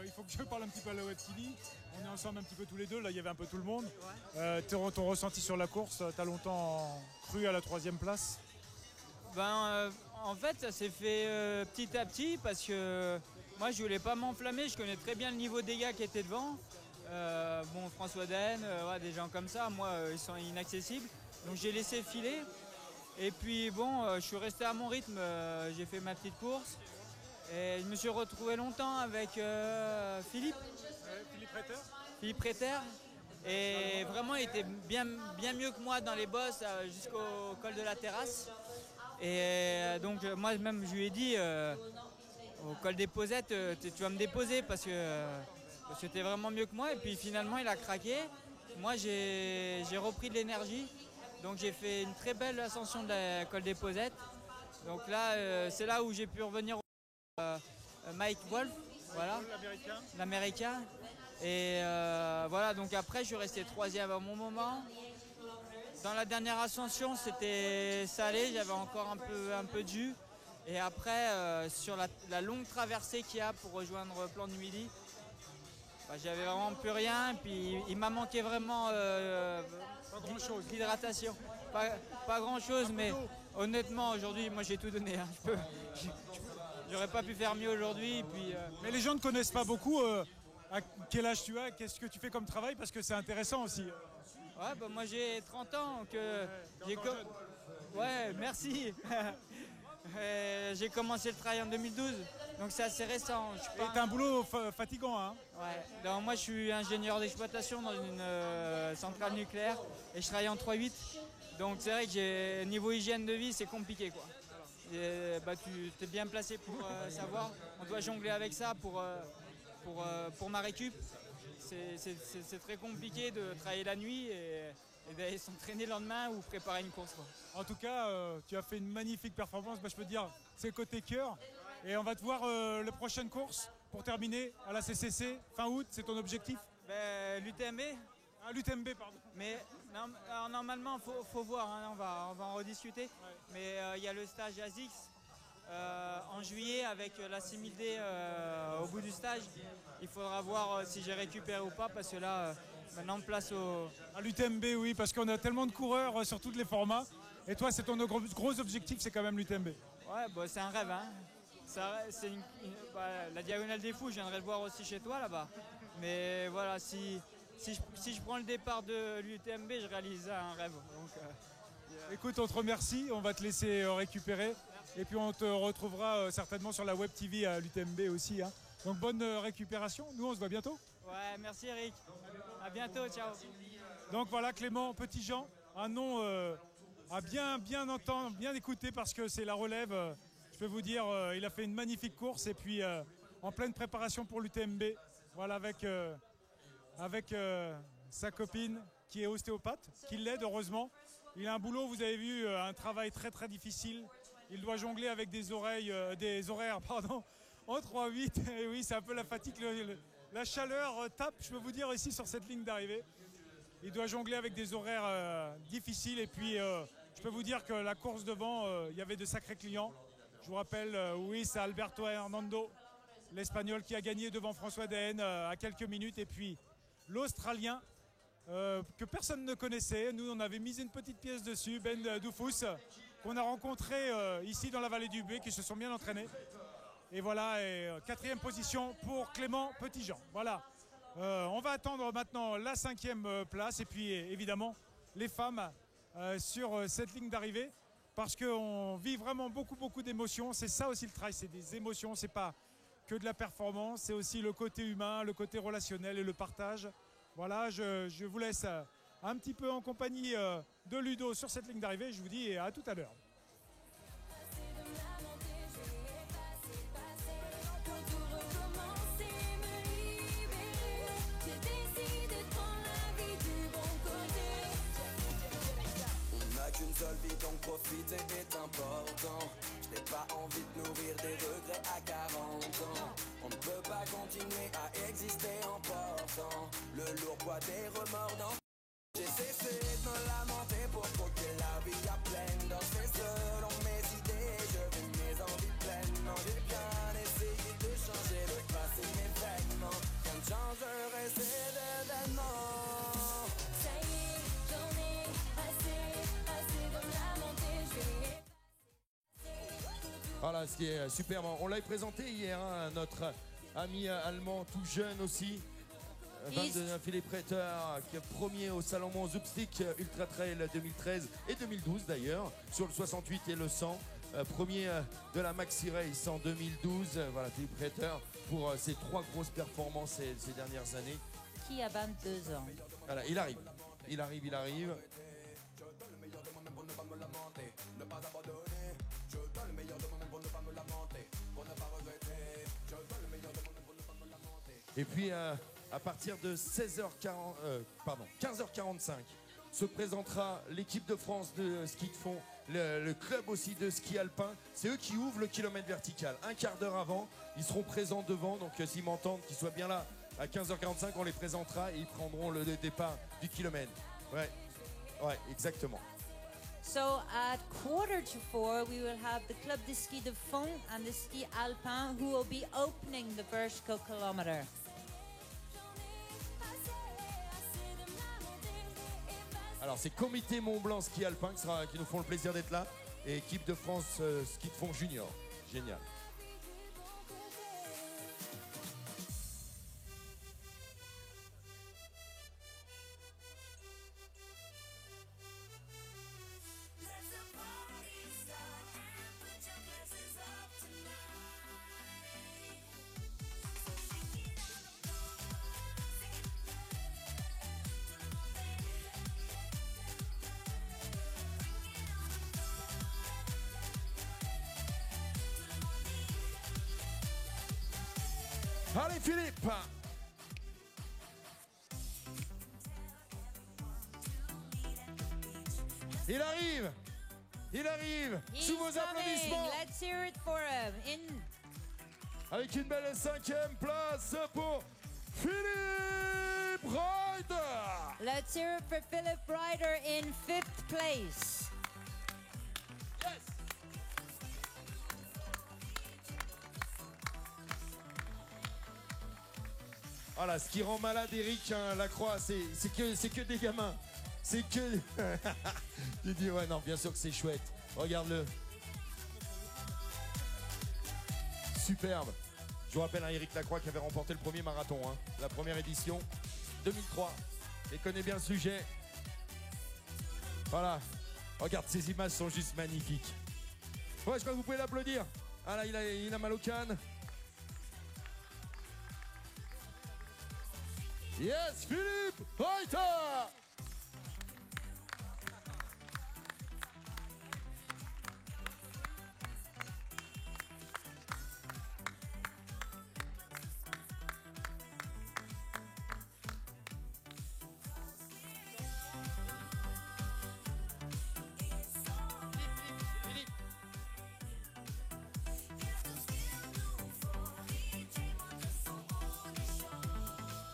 Il faut que je parle un petit peu à la Web TV. On est ensemble un petit peu tous les deux. Là, il y avait un peu tout le monde. Ton ressenti sur la course, tu as longtemps cru à la 3e place?
En fait, ça s'est fait petit à petit parce que moi, je voulais pas m'enflammer. Je connais très bien le niveau des gars qui étaient devant. François Den, des gens comme ça, moi, ils sont inaccessibles. Donc, j'ai laissé filer. Et puis, je suis resté à mon rythme. J'ai fait ma petite course. Et je me suis retrouvé longtemps avec Philippe. Philippe Réter. Et vraiment, il était bien mieux que moi dans les bosses jusqu'au col de la Terrasse. Et donc, moi-même, je lui ai dit, au col des Posettes, tu vas me déposer parce que c'était vraiment mieux que moi. Et puis finalement, il a craqué. Moi, j'ai repris de l'énergie. Donc, j'ai fait une très belle ascension de la col des Posettes. Donc là, c'est là où j'ai pu revenir Mike Wolf, voilà, l'américain. Et voilà, donc après, je suis resté 3e à mon moment. Dans la dernière ascension, c'était salé, j'avais encore un peu de jus. Et après, sur la longue traversée qu'il y a pour rejoindre le plan du Midi, j'avais vraiment plus rien. Puis il m'a manqué vraiment d'hydratation. Pas grand chose, mais honnêtement, aujourd'hui, moi j'ai tout donné. Hein. J'aurais pas pu faire mieux aujourd'hui.
Mais les gens ne connaissent pas beaucoup à quel âge tu as, qu'est-ce que tu fais comme travail, parce que c'est intéressant aussi.
Ouais, moi j'ai 30 ans. Ouais, merci. J'ai commencé le travail en 2012, donc c'est assez récent.
Et t'as un boulot fatigant, hein?
Ouais. Donc, moi je suis ingénieur d'exploitation dans une centrale nucléaire et je travaille en 3-8. Donc c'est vrai que niveau hygiène de vie c'est compliqué, quoi. Et, tu t'es bien placé pour savoir. On doit jongler avec ça pour ma récup. C'est très compliqué de travailler la nuit et d'aller s'entraîner le lendemain ou préparer une course, quoi.
En tout cas, tu as fait une magnifique performance. Je peux te dire, c'est côté cœur. Et on va te voir la prochaine course pour terminer à la CCC fin août. C'est ton objectif?
L'UTMB.
Ah, l'UTMB, pardon.
Mais normalement, faut voir. Hein, on va en rediscuter. Ouais. Mais il y a le stage ASICS en juillet avec la 6000D au bout du stage. Il faudra voir si j'ai récupéré ou pas parce que là, maintenant, place
à l'UTMB, oui, parce qu'on a tellement de coureurs sur tous les formats. Et toi, c'est ton gros objectif, c'est quand même l'UTMB.
Ouais, c'est un rêve. Hein. C'est la Diagonale des Fous, je viendrai le voir aussi chez toi là-bas. Mais voilà, si je prends le départ de l'UTMB, je réalise un rêve. Donc,
écoute, on te remercie, on va te laisser récupérer. Merci. Et puis on te retrouvera certainement sur la Web TV à l'UTMB aussi. Hein. Donc bonne récupération, nous on se voit bientôt.
Ouais, merci Eric. À bientôt, ciao.
Donc voilà, Clément Petitjean, un nom à bien entendre, bien écouter parce que c'est la relève. Je peux vous dire, il a fait une magnifique course et puis en pleine préparation pour l'UTMB. Voilà, avec sa copine qui est ostéopathe, qui l'aide heureusement. Il a un boulot, vous avez vu, un travail très très difficile. Il doit jongler avec des horaires en 3-8. Et oui, c'est un peu la fatigue, la chaleur tape, je peux vous dire, ici sur cette ligne d'arrivée. Il doit jongler avec des horaires difficiles. Et puis, je peux vous dire que la course devant, il y avait de sacrés clients. Je vous rappelle, oui, c'est Alberto Hernando, l'Espagnol qui a gagné devant François Daen à quelques minutes. Et puis, l'Australien, que personne ne connaissait. Nous, on avait mis une petite pièce dessus, Ben Doufous, qu'on a rencontré ici dans la vallée du Buet, qui se sont bien entraînés. Et voilà, quatrième position pour Clément Petitjean. Voilà. On va attendre maintenant la 5e place et puis évidemment les femmes sur cette ligne d'arrivée parce qu'on vit vraiment beaucoup d'émotions. C'est ça aussi le trail, c'est des émotions, c'est pas que de la performance, c'est aussi le côté humain, le côté relationnel et le partage. Voilà, je vous laisse un petit peu en compagnie de Ludo sur cette ligne d'arrivée. Je vous dis à tout à l'heure.
Qu'une seule vie, donc profiter est important. Je n'ai pas envie de nourrir des regrets à 40 ans. On ne peut pas continuer à exister en portant le lourd poids des remords dans. J'ai cessé de me lamenter pour croquer la vie à pleine dents. C'est selon mes idées, je vis mes envies pleinement. J'ai bien essayé de changer le passé, mais vraiment rien ne changerait ces événements.
Voilà, ce qui est superbe. On l'a présenté hier, hein, notre ami allemand tout jeune aussi. 22 Philippe Reiter, qui est premier au Salon Mons Zupstik Ultra Trail 2013 et 2012 d'ailleurs, sur le 68 et le 100. Premier de la Maxi Race en 2012. Voilà, Philippe Reiter pour ses 3 grosses performances ces dernières années.
Qui a 22 ans.
Voilà, il arrive. Il arrive. Et puis à partir de 15h45 se présentera l'équipe de France de ski de fond, le club aussi de ski alpin. C'est eux qui ouvrent le kilomètre vertical. Un quart d'heure avant, ils seront présents devant. Donc s'ils m'entendent, qu'ils soient bien là à 15h45, on les présentera et ils prendront le départ du kilomètre. Ouais, exactement.
So at 3:45, we will have the Club de Ski de Fond and the Ski Alpin who will be opening the vertical kilometer.
Alors c'est Comité Mont Blanc Ski Alpin qui nous font le plaisir d'être là et équipe de France Ski de Fond Junior. Génial. Allez Philippe! Il arrive
He's
sous vos
coming.
applaudissements.
Let's hear it for him.
Avec une belle 5e place pour Philippe Reiter.
Let's hear it for Philip Reiter in 5th place.
Yes. Voilà, ce qui rend malade Eric Lacroix, c'est que des gamins. C'est que... Tu dis, ouais, non, bien sûr que c'est chouette. Regarde-le. Superbe. Je vous rappelle Eric Lacroix qui avait remporté le premier marathon, la première édition, 2003. Il connaît bien le sujet. Voilà. Regarde, ces images sont juste magnifiques. Ouais, je crois que vous pouvez l'applaudir. Ah là, il a mal au canne. Yes, Philippe Reiter.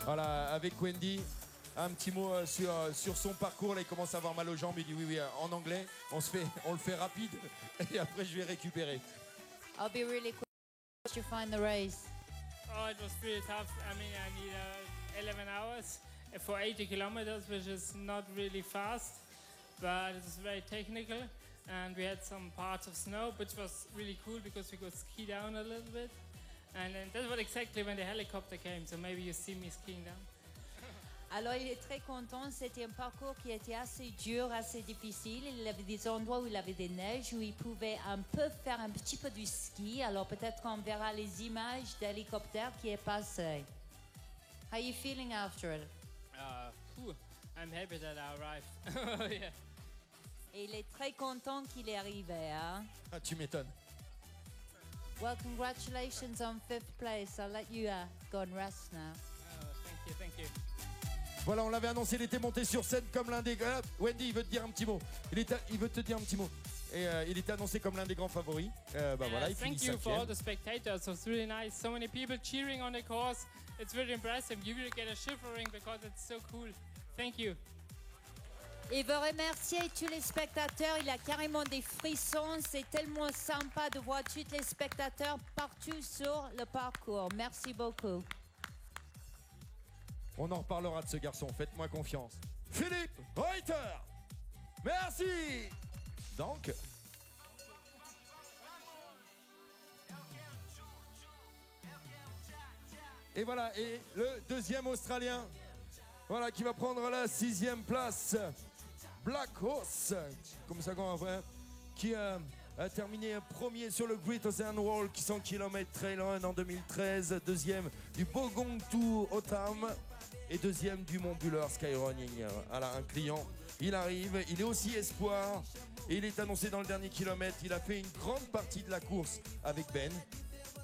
Voilà, avec Wendy. Un petit mot sur son parcours. Là, il commence à avoir mal aux jambes. Il dit oui, en anglais. On le fait rapide. Et après, je vais récupérer.
I'll be really quick to find the race.
Oh, it was pretty tough. I mean, I need 11 hours for 80 kilometers, which is not really fast, but it was very technical. And we had some parts of snow, which was really cool because we could ski down a little bit. And then that was exactly when the helicopter came, so maybe you see me skiing down.
Alors il est très content, c'était un parcours qui était assez dur, assez difficile. Il avait des endroits où il avait des neiges, où il pouvait un peu faire un petit peu du ski. Alors peut-être qu'on verra les images d'hélicoptère qui est passé. How are you feeling after it?
I'm happy that I arrived. Yeah.
Et il est très content qu'il est arrivé. Hein?
Ah, tu m'étonnes.
Well, congratulations on 5th place. I'll let you go and rest now.
Thank you.
Voilà, on l'avait annoncé, il était monté sur scène comme l'un des gars. Wendy, il veut te dire un petit mot. Il veut te dire un petit mot. Et il était annoncé comme l'un des grands favoris. Voilà, il finit
thank you for all the
5e.
spectators. It was really nice. So many people cheering on the course. It's really impressive. You will get a shivering because it's so cool. Thank you.
Il veut remercier tous les spectateurs. Il a carrément des frissons. C'est tellement sympa de voir tous les spectateurs partout sur le parcours. Merci beaucoup.
On en reparlera de ce garçon, faites-moi confiance. Philippe Reuter, merci. Donc, et voilà, et le deuxième Australien, voilà, qui va prendre la 6e place, Black Horse, comme ça qu'on va voir, qui a terminé premier sur le Great Ocean Wall, 100 km Trail Run en 2013, deuxième du Bogongtu Otam et deuxième du Mont Buller Skyrunning. Voilà, un client, il arrive, il est aussi espoir et il est annoncé dans le dernier kilomètre. Il a fait une grande partie de la course avec Ben.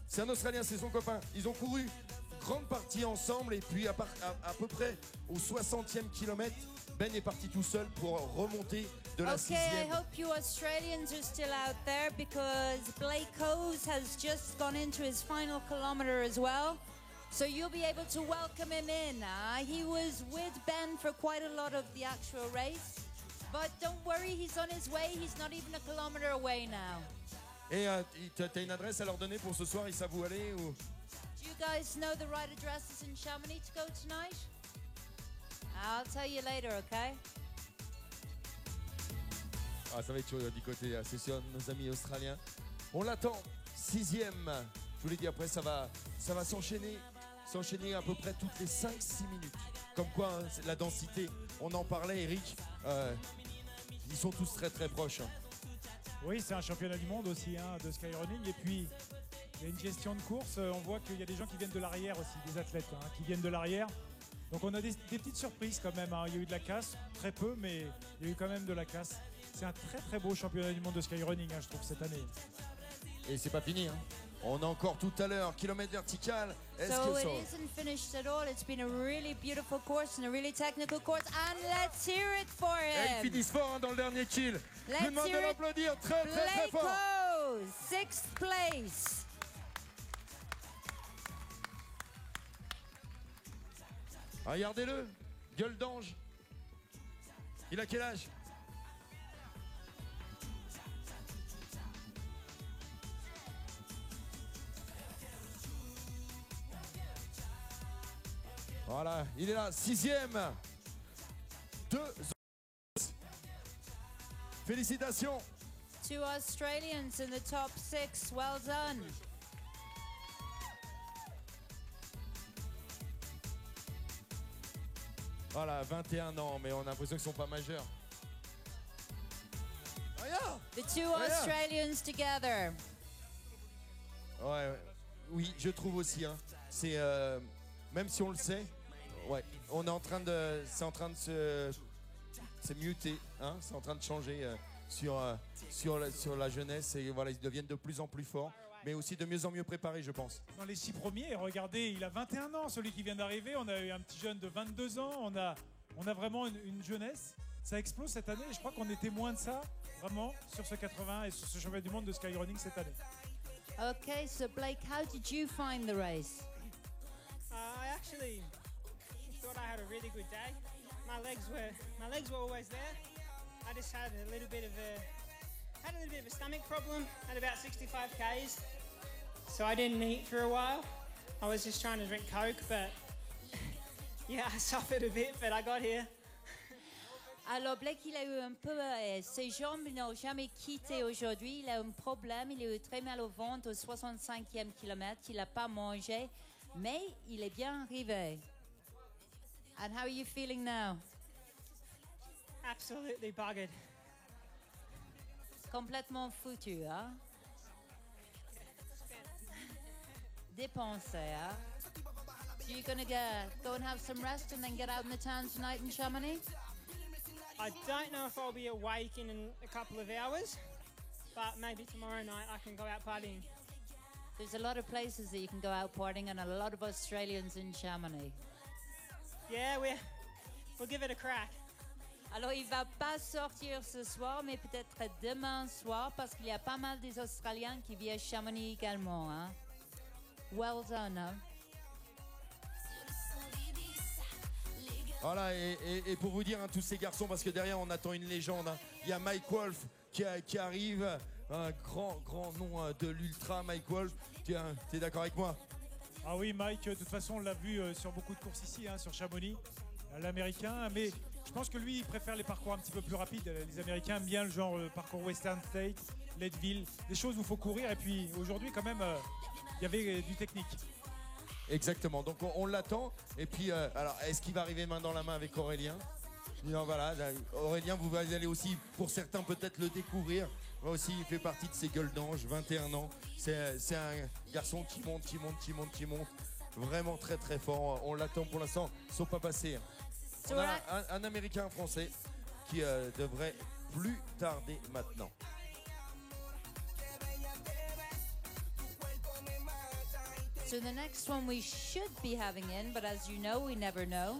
C'est un Australien, c'est son copain. Ils ont couru une grande partie ensemble et puis à peu près au 60e kilomètre, Ben est parti tout seul pour remonter de la 6e.
Okay, I hope you Australians are still out there because Blake Hose has just gone into his final kilometer as well. So you'll be able to welcome him in. He was with Ben for quite a lot of the actual race. But don't worry, he's on his way. He's not even a kilometer away now.
Et tu as une adresse à leur donner pour ce soir, ils savent où aller ou...
Do you guys know the right addresses in Chamonix to go tonight? I'll tell you later, okay?
Ah, ça va être chaud du côté, c'est sûr, nos amis australiens. On l'attend, 6e. Je vous l'ai dit, après, ça va s'enchaîner à peu près toutes les 5-6 minutes. Comme quoi, hein, c'est la densité, on en parlait, Eric, ils sont tous très très proches. Hein.
Oui, c'est un championnat du monde aussi hein, de skyrunning. Et puis, il y a une gestion de course. On voit qu'il y a des gens qui viennent de l'arrière aussi, des athlètes hein, qui viennent de l'arrière. Donc on a des petites surprises quand même. Hein. Il y a eu de la casse, très peu, mais il y a eu quand même de la casse. C'est un très très beau championnat du monde de skyrunning, hein, je trouve, cette année.
Et c'est pas fini. Hein. On a encore tout à l'heure, kilomètre vertical.
So it isn't finished at all. It's been a really beautiful course and a really technical course. And let's hear it for
Et
him.
ils finissent fort hein, dans le dernier kill. Je
Let's
vous demande de
hear it.
l'applaudir très très très
Blake
fort.
Hose, 6th place.
Regardez-le, gueule d'ange. Il a quel âge? Voilà, il est là, 6e. 2. Félicitations.
2 Australians in the top 6. Well done.
Voilà, 21 ans, mais on a l'impression qu'ils sont pas majeurs. Regarde.
The 2 Australians together.
Ouais, oui, je trouve aussi. Hein. C'est même si on le sait, ouais, on est en train de, c'est en train de se muter, hein, c'est en train de changer sur la jeunesse et voilà, ils deviennent de plus en plus forts, mais aussi de mieux en mieux préparés, je pense.
Dans les 6 premiers, regardez, il a 21 ans, celui qui vient d'arriver. On a eu un petit jeune de 22 ans. On a vraiment une jeunesse. Ça explose cette année. Et je crois qu'on est témoin de ça, vraiment, sur ce 80 et sur ce championnat du monde de skyrunning cette année.
Okay, so Blake, how did you find the race?
I actually thought I had a really good day. My legs were always there. I just had a little bit of a stomach problem at about 65 k's. So I didn't eat for a while. I was just trying to drink Coke, but yeah, I suffered a bit, but I got here.
Alors Blake, il a eu un peu, ses jambes n'ont jamais quitté aujourd'hui. Il a un problème, il a eu très mal au ventre au 65e kilomètre. Il n'a pas mangé, mais il est bien arrivé. And how are you feeling now?
Absolutely buggered.
Complètement foutu, hein? Dépensé, hein? So you're gonna go and have some rest and then get out in the town tonight in Chamonix?
I don't know if I'll be awake in a couple of hours, but maybe tomorrow night I can go out partying.
There's a lot of places that you can go out partying and a lot of Australians in Chamonix.
Yeah, we'll give it a crack.
Alors il va pas sortir ce soir, mais peut-être demain soir, parce qu'il y a pas mal des Australiens qui viennent à Chamonix également, hein? Well done, hein?
Voilà, et pour vous dire, hein, tous ces garçons, parce que derrière on attend une légende, hein. Il y a Mike Wolf qui arrive, un grand nom de l'ultra, Mike Wolf. Tu es d'accord avec moi?
Ah oui, Mike, de toute façon on l'a vu sur beaucoup de courses ici, hein, sur Chamonix, l'américain, mais je pense que lui il préfère les parcours un petit peu plus rapides. Les Américains aiment bien le genre parcours Western State, Leadville, des choses où il faut courir, et puis aujourd'hui quand même il y avait du technique.
Exactement, donc on l'attend. Et puis, alors, est-ce qu'il va arriver main dans la main avec Aurélien? Non, voilà, Aurélien, vous allez aussi, pour certains, peut-être le découvrir. Moi aussi, il fait partie de ces gueules d'ange, 21 ans. C'est un garçon qui monte. Vraiment très très fort. On l'attend pour l'instant, ils ne sont pas passés. On a un Américain, un Français, qui devrait plus tarder maintenant.
So the next one we should be having in, but as you know, we never know,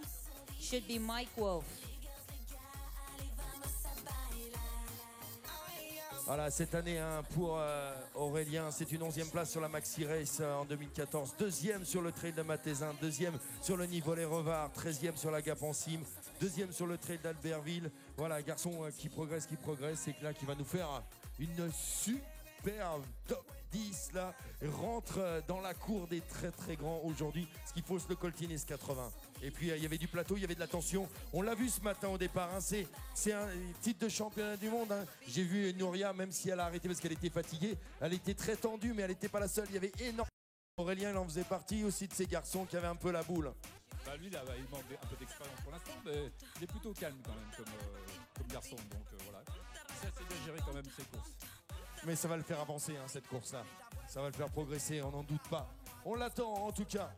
should be Mike Wolf.
Voilà, cette année hein, pour Aurélien, c'est une 11e place sur la Maxi Race en 2014, 2e sur le trail de Mathézin, 2e sur le Nivolet-Revard, 13e sur la Gap en Cime, 2e sur le trail d'Albertville. Voilà, garçon qui progresse, c'est là qui va nous faire une superbe top 10 là, rentre dans la cour des très très grands aujourd'hui, ce qu'il faut, le Coltines 80. Et puis il y avait du plateau, il y avait de la tension. On l'a vu ce matin au départ, hein, c'est un titre de championnat du monde. Hein. J'ai vu Nouria, même si elle a arrêté parce qu'elle était fatiguée, elle était très tendue, mais elle n'était pas la seule. Il y avait énormément. Aurélien, il en faisait partie aussi de ces garçons qui avaient un peu la boule.
Bah lui, il manque un peu d'expérience pour l'instant, mais il est plutôt calme quand même comme garçon. Donc voilà, il sait assez bien gérer quand même ses courses.
Mais ça va le faire avancer, hein, cette course-là. Ça va le faire progresser, on n'en doute pas. On l'attend en tout cas.